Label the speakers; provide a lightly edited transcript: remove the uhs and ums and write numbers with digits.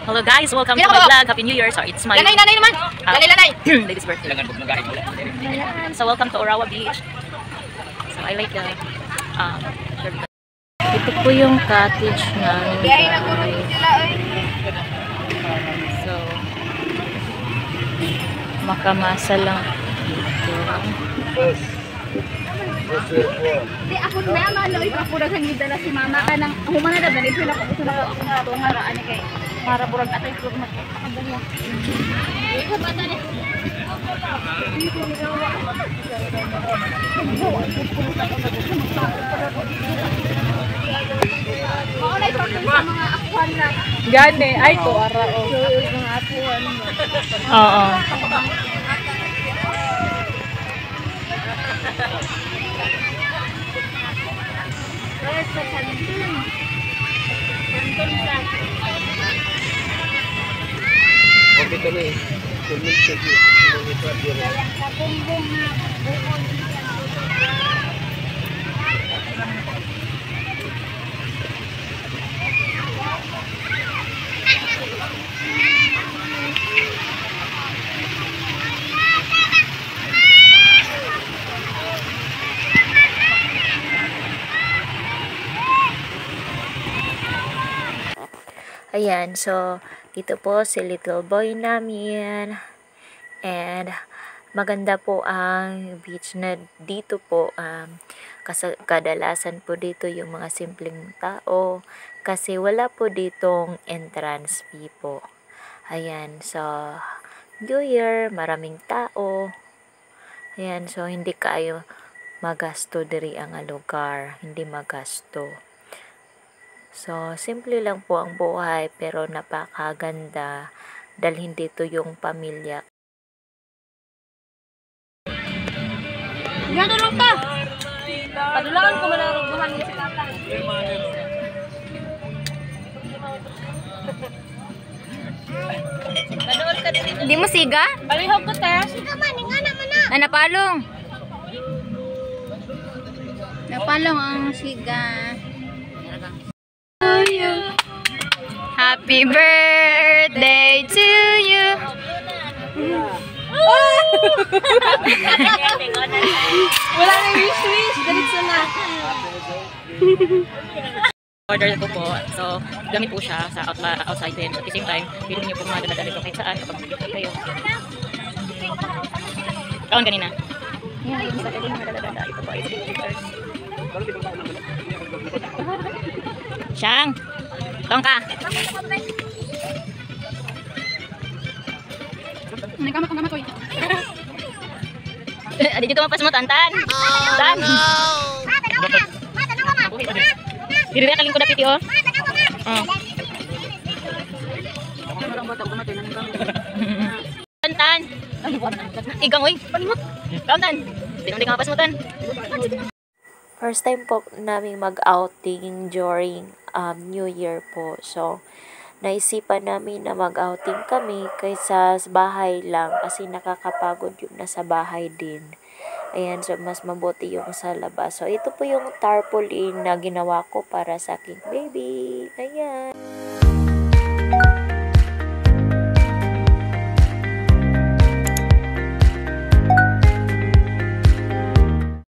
Speaker 1: Hello guys, welcome to my vlog. Happy New Year. So it's my
Speaker 2: Lanay naman. Lanay.
Speaker 1: Ladies' birthday. So welcome to Orawa Beach. So I like the ito po yung cottage namin guys. So makamasa lang dito.
Speaker 2: Di ako na maloy pa pura kang gidala si mama ka nang humana na dali pila ko gusto na ko akong patungan ra ani kay para burag atay pura makakadala. Iko pa tani. Maulay pa sa mga akuan na.
Speaker 3: Gani ay to ara o.
Speaker 2: Mga akuan.
Speaker 1: Oo. Ayan, so dito po si little boy namin. And maganda po ang beach na dito po. Kadalasan po dito yung mga simpleng tao kasi wala po ditong entrance fee po. Ayan, so New Year, maraming tao. Ayan, so hindi kayo magasto diri ang lugar, hindi magasto. So, simple lang po ang buhay pero napakaganda dahil dito yung pamilya.
Speaker 2: Ngadulong ka. Padulangan ko manarugduhan ni si tata. Kaduol ka dito.
Speaker 3: Hindi mo siga?
Speaker 2: Palihog ko ta. Siga man ingana man na.
Speaker 3: Napalong. Napalong ang siga. Happy birthday to you.
Speaker 2: Wala nang wish. Diretso na.
Speaker 1: Order ko po. So, gamit po siya sa outside din. At the same time, pili niyo po mga dala-dala ito kahit saan kapag mag-gift kayo. Kaon kanina. Yan, yung mga dala-dala. Ito po ay pictures. Siyang! Kaon ka!
Speaker 3: Nagkamat ko.
Speaker 1: Dito mapas mo, Tantan! Tan! Diri na kaling ko dapiti, oh. Tantan! Igang, oy! Kaon, Tan! Di ka mapas mo, Tan! First time po namin mag-outing during New Year po. So, naisipan namin na mag-outing kami kaysa sa bahay lang kasi nakakapagod yung nasa bahay din. Ayan, so mas mabuti yung sa labas. So, ito po yung tarpaulin na ginawa ko para sa aking baby. Ayan.